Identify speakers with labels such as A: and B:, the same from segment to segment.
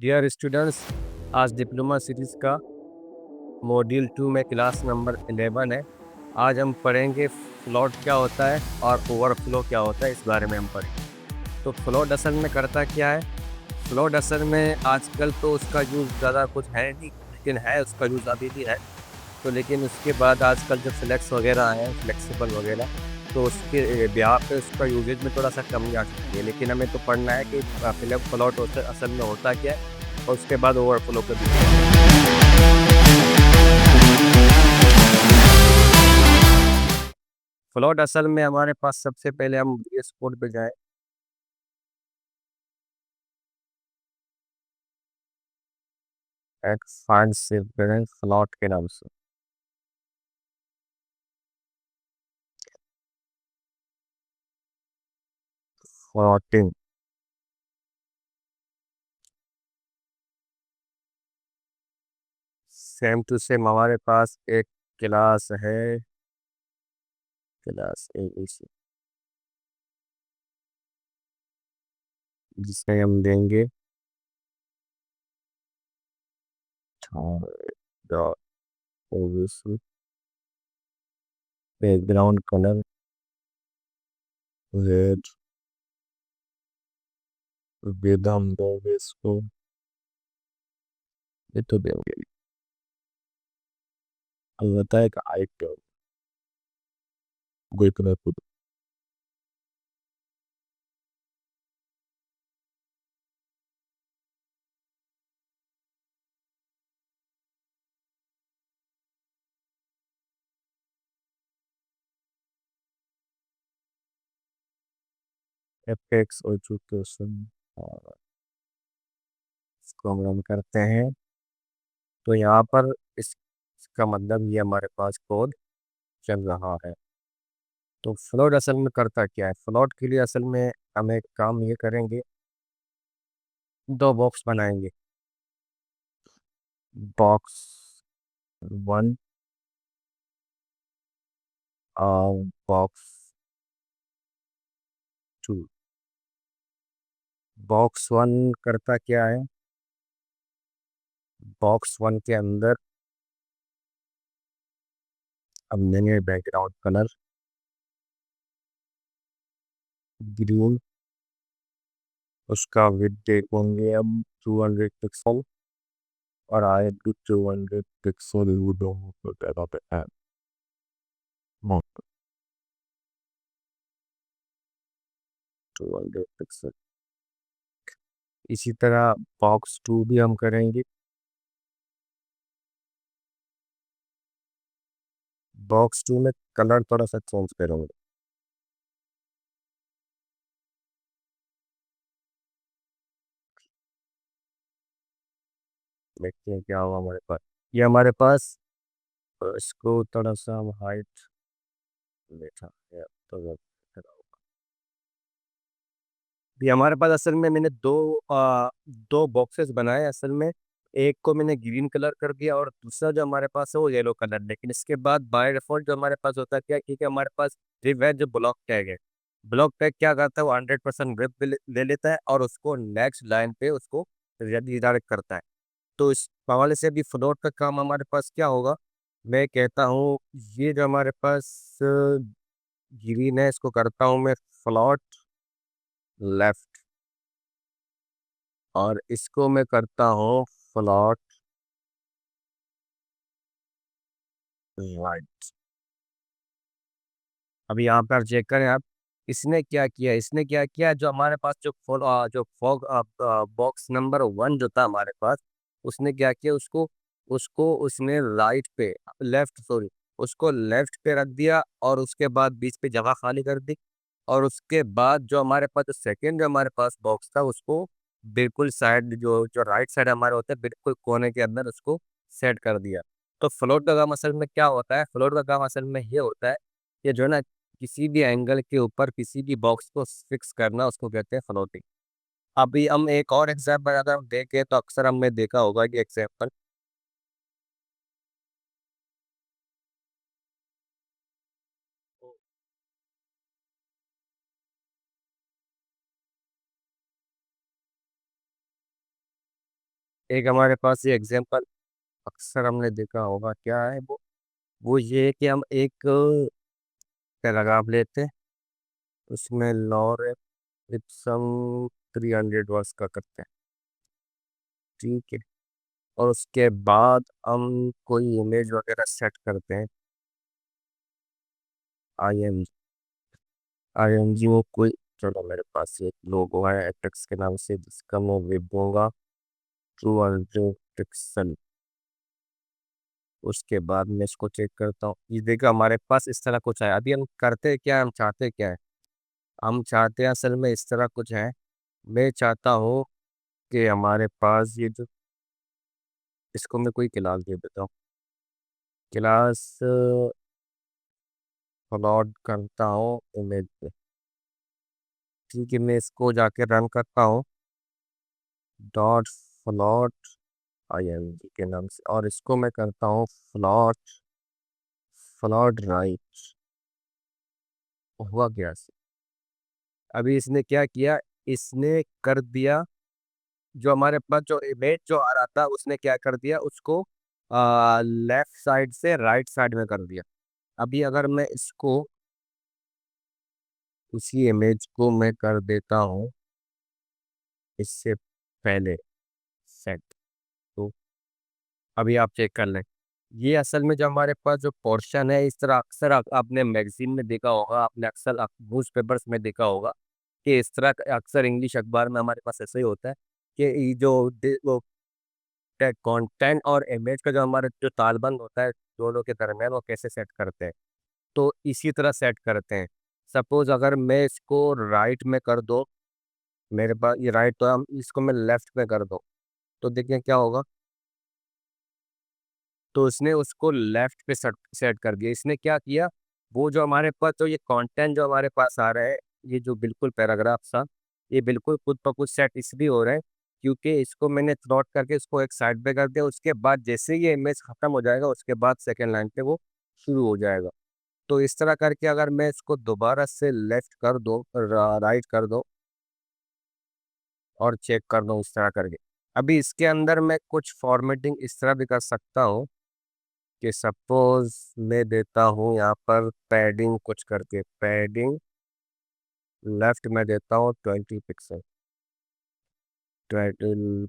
A: Dear students, आज diploma series का module 2 में क्लास नंबर 11 है। आज हम पढ़ेंगे फ्लोट क्या होता है और ओवरफ्लो क्या होता है, इस बारे में हम पढ़ेंगे। तो फ्लोट असल में करता क्या है? फ्लोट असल में आजकल तो उसका यूज़ ज़्यादा कुछ है नहीं, लेकिन है, उसका यूज़ अभी भी है। तो लेकिन उसके बाद आजकल जो फ्लेक्स वगैरह आए हैं, फ्लेक्सिबल वगैरह, तो उसके ब्याह पे उसका यूजेज में थोड़ा सा कमी आ सकती है। लेकिन हमें तो पढ़ना है कि फ्लोट असल में होता क्या है, और उसके बाद ओवरफ्लो का भी। फ्लोट असल में हमारे पास, सबसे पहले हम VS कोड पे जाएं। एक फाइल सेव करें फ्लोट के नाम से। फ्लोटिंग सेम टू सेम हमारे पास एक क्लास है, क्लास ABC, जिसमें हम देंगे बैकग्राउंड कलर रेड, विद हम दोगे इसको, ये तो देंगे। अब बताए कि आइटम कोई कलर को एपेक्स और एजुकेशन, और इसको हम रन करते हैं। तो यहाँ पर इसका मतलब ये हमारे पास कोड चल रहा है। तो फ्लोट असल में करता क्या है? फ्लोट के लिए असल में हम एक काम ये करेंगे, दो बॉक्स बनाएंगे। बॉक्स 1 और बॉक्स 2। बॉक्स 1 करता क्या है? बॉक्स 1 के अंदर हम देंगे बैकग्राउंड कलर ग्रीन, उसका विड्थ देखेंगे हम 200 पिक्सल, और आए टू 200 पिक्सल पे है। 200 पिक्सल। इसी तरह बॉक्स 2 भी हम करेंगे। बॉक्स 2 में कलर थोड़ा सा चेंज करेंगे। देखते हैं क्या हुआ हमारे पास। ये हमारे पास, इसको थोड़ा सा हम हाइट बैठा है तो भी हमारे पास असल में मैंने दो बॉक्सेस बनाए असल में। एक को मैंने ग्रीन कलर कर दिया और दूसरा जो हमारे पास है वो येलो कलर। लेकिन इसके बाद बाय डिफॉल्ट जो हमारे पास होता है क्या, क्योंकि हमारे पास रिव है, जो ब्लॉक टैग है। ब्लॉक टैग क्या करता है, वो 100% रिव ले लेता है और उसको नेक्स्ट लाइन पे उसको रिडायरेक्ट करता है। तो इस हवाले से भी फ्लोट का काम हमारे पास क्या होगा, मैं कहता हूँ, ये जो हमारे पास ग्रीन है, इसको करता हूँ मैं फ्लोट लेफ्ट, और इसको मैं करता हूँ फ्लोट राइट। अभी यहाँ पर चेक करें आप, इसने क्या किया, जो हमारे पास जो फॉग बॉक्स नंबर 1 जो था हमारे पास, उसने क्या किया, उसको उसको उसने राइट पे, लेफ्ट सॉरी, उसको लेफ्ट पे रख दिया, और उसके बाद बीच पे जगह खाली कर दी। और उसके बाद जो हमारे पास सेकंड जो हमारे पास बॉक्स था, उसको बिल्कुल साइड, जो जो राइट साइड हमारे होता है, बिल्कुल कोने के अंदर उसको सेट कर दिया। तो फ्लोट का काम असल में क्या होता है? फ्लोट का काम असल में ये होता है, ये जो है ना, किसी भी एंगल के ऊपर किसी भी बॉक्स को फिक्स करना, उसको कहते हैं फ्लोटिंग। अभी हम एक और एग्जाम्पल अगर हम देखें, तो अक्सर हमने देखा होगा कि एग्जाम्पल एक हमारे पास ये एग्जांपल अक्सर हमने देखा होगा, क्या है वो ये है कि हम एक पैराग्राफ लेते हैं, उसमें लॉरेंस इप्सम 300 वर्ड्स का करते हैं, ठीक है। और उसके बाद हम कोई इमेज वगैरह सेट करते हैं, I am I M G वो कोई, चलो मेरे पास एक लोगो है एटेक्स के नाम से, जिसका मैं वेब दूंगा 200 पिक्सल। उसके बाद मैं इसको चेक करता हूँ, ये देखो हमारे पास इस तरह कुछ है। अभी हम करते क्या है, हम चाहते क्या है, हम चाहते हैं असल में इस तरह कुछ है। मैं चाहता हूँ कि हमारे पास ये जो, इसको मैं कोई क्लास दे देता हूँ, क्लास प्लॉट करता हूँ इमेज पे, ठीक है। मैं इसको जाके रन करता हूँ, डॉट प्लॉट IMG के नाम से, और इसको मैं करता हूँ प्लॉट प्लॉट राइट। हुआ क्या से? अभी इसने क्या किया, इसने कर दिया, जो हमारे पास जो इमेज जो आ रहा था उसने क्या कर दिया, उसको लेफ्ट साइड से राइट साइड में कर दिया। अभी अगर मैं इसको, उसी इमेज को मैं कर देता हूँ इससे पहले सेट, तो अभी आप चेक कर लें। ये असल में जो हमारे पास जो पोर्शन है, इस तरह अक्सर आपने मैगजीन में देखा होगा, आपने अक्सर न्यूज पेपर्स में देखा होगा कि इस तरह अक्सर इंग्लिश अखबार में हमारे पास ऐसा ही होता है कि ये जो वो कंटेंट और इमेज का जो हमारे जो तालबंद होता है दोनों के दरमियान, वो कैसे सेट करते हैं। तो इसी तरह सेट करते हैं। सपोज अगर मैं इसको राइट में कर दो, मेरे पास ये राइट तो हम इसको मैं लेफ्ट में कर दो, तो देखिए क्या होगा। तो इसने उसको लेफ्ट पे सेट सेट कर दिया। इसने क्या किया, वो जो हमारे पास जो ये कंटेंट जो हमारे पास आ रहा है, ये जो बिल्कुल पैराग्राफ सा, ये बिल्कुल खुद ब खुद सेट इसलिए हो रहा है क्योंकि इसको मैंने थ्रॉट करके इसको एक साइड पे कर दिया। उसके बाद जैसे ही ये इमेज खत्म हो जाएगा, उसके बाद सेकेंड लाइन पे वो शुरू हो जाएगा। तो इस तरह करके अगर मैं इसको दोबारा से लेफ्ट कर दो, राइट कर दो, और चेक कर दो इस तरह करके, अभी इसके अंदर मैं कुछ फॉर्मेटिंग इस तरह भी कर सकता हूँ कि सपोज मैं देता हूँ यहाँ पर पैडिंग कुछ करके, पैडिंग लेफ्ट में देता हूँ 20 पिक्सल। 20,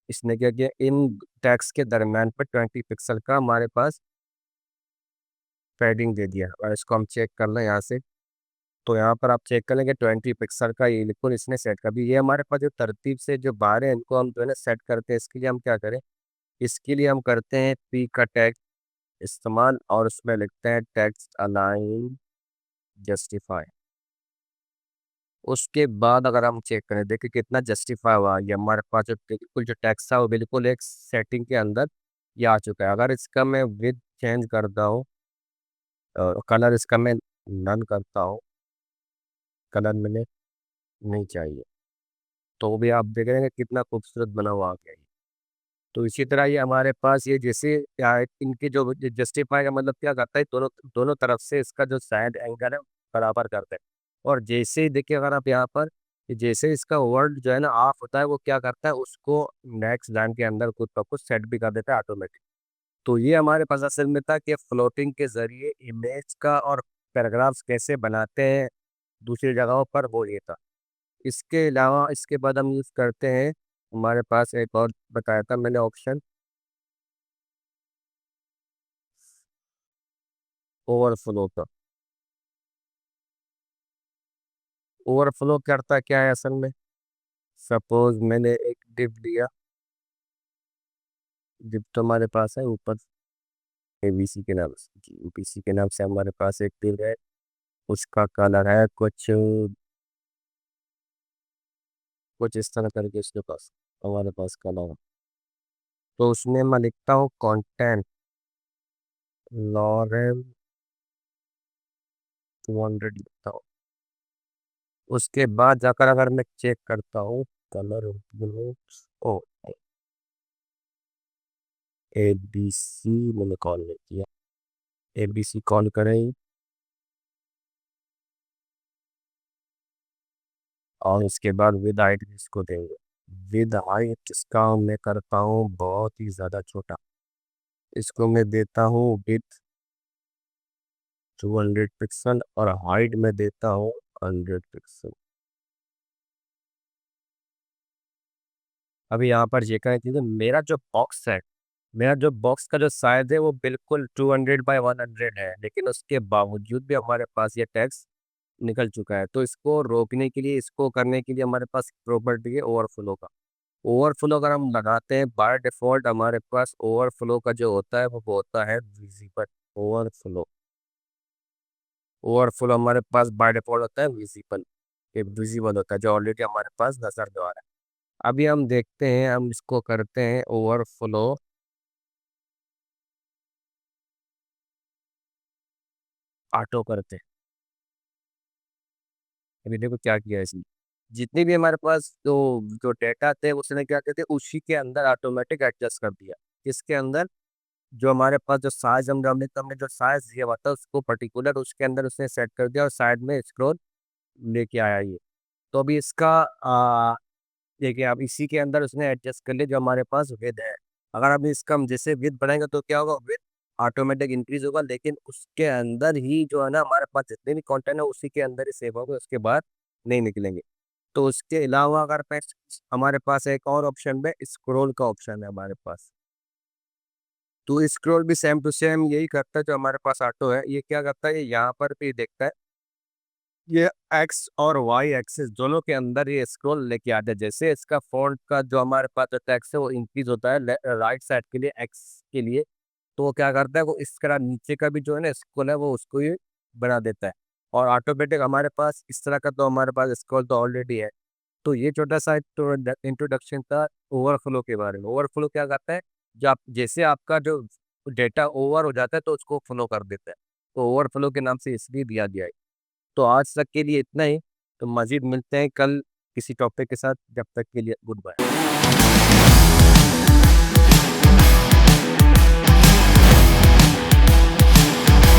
A: इसने क्या किया, इन टैक्स के दरम्यान पर 20 पिक्सल का हमारे पास पैडिंग दे दिया। और इसको हम चेक कर लें यहाँ से, तो यहाँ पर आप चेक कर लेंगे 20 पिक्सल का ये बिल्कुल इसने सेट कर दिया। ये हमारे पास जो तरतीब से जो बार है, इनको हम जो है ना सेट करते हैं। इसके लिए हम क्या करें, इसके लिए हम करते हैं पी का टैग इस्तेमाल, और उसमें लिखते हैं टेक्स्ट अलाइन जस्टिफाई। उसके बाद अगर हम चेक करें, देखिए कितना जस्टिफाई हुआ, ये हमारे पास जो बिल्कुल जो टेक्स्ट था वो बिल्कुल एक सेटिंग के अंदर ये आ चुका है। अगर इसका मैं विद चेंज करता हूँ, कलर इसका मैं नन करता हूँ, कलर मैंने नहीं चाहिए, तो भी आप देख रहे हैं कितना खूबसूरत बना हुआ आ गया ये। तो इसी तरह ये हमारे पास ये जैसे इनके जो जस्टिफाई का मतलब क्या करता है, दोनों दोनों तरफ से इसका जो साइड एंगल है बराबर करते हैं। और जैसे ही देखिए अगर आप यहाँ पर, कि जैसे इसका वर्ड जो है ना ऑफ होता है, वो क्या करता है, उसको नेक्स्ट लाइन के अंदर खुद ब खुद सेट भी कर देता है ऑटोमेटिक। तो ये हमारे पास असल में था कि फ्लोटिंग के जरिए इमेज का और पैराग्राफ्स कैसे बनाते हैं दूसरी जगहों पर, वो ये था। इसके अलावा इसके बाद हम यूज़ करते हैं, हमारे पास एक और बताया था मैंने ऑप्शन, ओवरफ्लो का। ओवरफ्लो करता क्या है असल में, सपोज मैंने एक डिप दिया, डिप तो हमारे पास है ऊपर ABC के नाम से, जी ABC के नाम से हमारे पास एक डिप है। उसका कलर है कुछ कुछ इस तरह करके उसके पास, हमारे पास कलर है। तो उसमें मैं लिखता हूँ कंटेंट लॉरेल 200 लिखता हूँ। उसके बाद जाकर अगर मैं चेक करता हूँ कलर, ओ ABC मैंने कॉल नहीं किया, ABC कॉल करें, और उसके बाद विद आइट इसको देंगे। विद हाइट इसका मैं करता हूँ बहुत ही ज़्यादा छोटा। इसको मैं देता हूँ विद 200 पिक्सल और हाइट में देता हूँ 100 पिक्सल। अभी यहाँ पर ये कहना चाहिए, मेरा जो बॉक्स का जो साइज है वो बिल्कुल 200 बाय 100 है, लेकिन उसके बावजूद भी हमारे पास ये टैक्स निकल चुका है। तो इसको रोकने के लिए, इसको करने के लिए हमारे पास प्रॉपर्टी है ओवरफ्लो का। ओवरफ्लो अगर हम लगाते हैं बाय डिफॉल्ट हमारे पास ओवरफ्लो का जो होता है वो होता है विजिबल। ओवरफ्लो ओवरफ्लो हमारे पास बाय डिफॉल्ट होता है विजिबल। ये विजिबल होता है जो ऑलरेडी हमारे पास नजर दे आ रहा है। अभी हम देखते हैं, हम इसको करते हैं ओवरफ्लो ऑटो करते हैं। अभी देखो क्या किया है इसने, जितने भी हमारे पास जो जो डेटा थे उसने क्या कहते हैं उसी के अंदर ऑटोमेटिक एडजस्ट कर दिया। इसके अंदर जो हमारे पास जो साइज हमने जो साइज दिया हुआ था उसको पर्टिकुलर उसके अंदर उसने सेट कर दिया और साइड में स्क्रॉल लेके आया ये। तो अभी इसका देखिए अब इसी के अंदर उसने एडजस्ट कर लिया जो हमारे पास विद है। अगर अभी इसका हम जैसे विद बढ़ाएंगे तो क्या होगा, विद ऑटोमेटिक इंक्रीज होगा, लेकिन उसके अंदर ही जो है ना हमारे पास जितने भी कंटेंट है उसी के अंदर ही सेव होगा, उसके बाद नहीं निकलेंगे। तो उसके अलावा अगर मैं हमारे पास एक और ऑप्शन में स्क्रॉल का ऑप्शन है हमारे पास। तो स्क्रॉल भी सेम टू सेम यही करता है जो हमारे पास ऑटो है। ये क्या करता है, ये यहाँ पर भी देखता है, ये एक्स और वाई एक्सिस दोनों के अंदर ये स्क्रॉल लेके आता है। जैसे इसका फॉन्ट का जो हमारे पास जो टेक्स्ट है वो इंक्रीज होता है राइट साइड के लिए एक्स के लिए, तो वो क्या करता है, वो इस तरह नीचे का भी जो है ना स्क्रॉल है वो उसको ही बना देता है। और ऑटोमेटिक हमारे पास इस तरह का तो हमारे पास स्क्रॉल तो ऑलरेडी है। तो ये छोटा सा इंट्रोडक्शन था ओवरफ्लो के बारे में। ओवरफ्लो क्या करता है, जब जैसे आपका जो डेटा ओवर हो जाता है तो उसको फ्लो कर देता है। तो ओवरफ्लो के नाम से इसलिए दिया गया है। तो आज तक के लिए इतना ही। तो मज़ीद मिलते हैं कल किसी टॉपिक के साथ, जब तक के लिए गुड बाय।